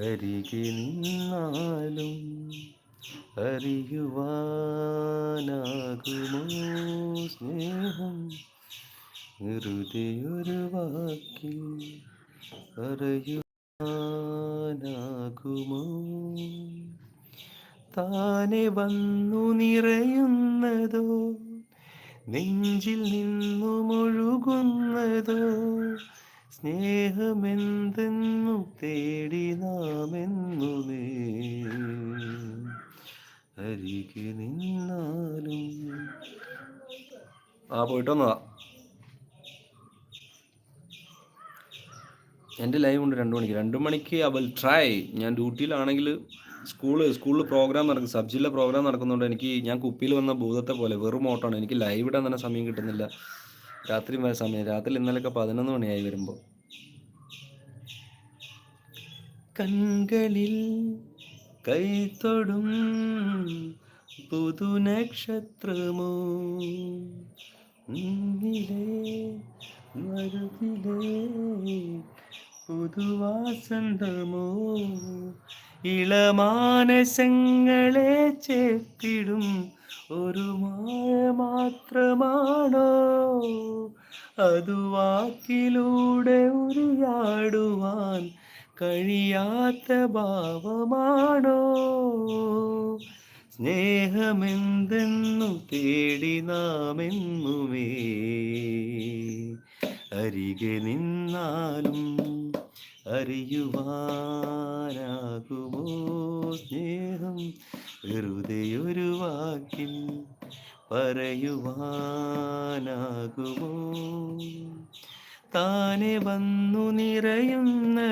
അരികെ നിന്നാലും അറിയുവാനാകുമോ സ്നേഹം വെറുതെ ഒരു വാക്കിൽ പറയുവാനാകുമോ താനെ വന്നു നിറയുന്നതോ നെഞ്ചിൽ നിന്നുമൊഴുകുന്നതോ സ്നേഹമെന്തെന്നു തേടി നാമെന്നുമേ അരികെ നിന്നാലും പോയിട്ട് വന്നതാ. എൻ്റെ ലൈവ് ഉണ്ട് 2 മണിക്ക്. 2 മണിക്ക് ഐ വിൽ ട്രൈ. ഞാൻ ഡ്യൂട്ടിയിലാണെങ്കിൽ സ്കൂളിൽ പ്രോഗ്രാം നടക്കും, സബ് ജില്ല പ്രോഗ്രാം നടക്കുന്നുണ്ട്. ഞാൻ കുപ്പിയിൽ വന്ന ഭൂതത്തെ പോലെ വെറും ഓട്ടമാണ്. എനിക്ക് ലൈവ് ഇടാൻ തന്നെ സമയം കിട്ടുന്നില്ല. രാത്രി ഇന്നലെയൊക്കെ 11 മണിയായി വരുമ്പോൾ. കൺകളിൽ കൈത്തൊടും പുതുനക്ഷത്രമോ മരുതിലേ പുതുവാസന്തമോ ഇളമാനസങ്ങളെ ചേർത്തിടും ഒരു മായ മാത്രമാണോ അതു വാക്കിലൂടെ ഉരിയാടുവാൻ കഴിയാത്ത ഭാവമാണോ സ്നേഹമെന്തെന്നു തേടി നാമെന്നുമേ അരികെ നിന്നാലും അറിയുവാനാകുമോ സ്നേഹം വെറുതെയൊരു വാക്കിൽ പറയുവാനാകുമോ താനെ വന്നു നിറയുന്ന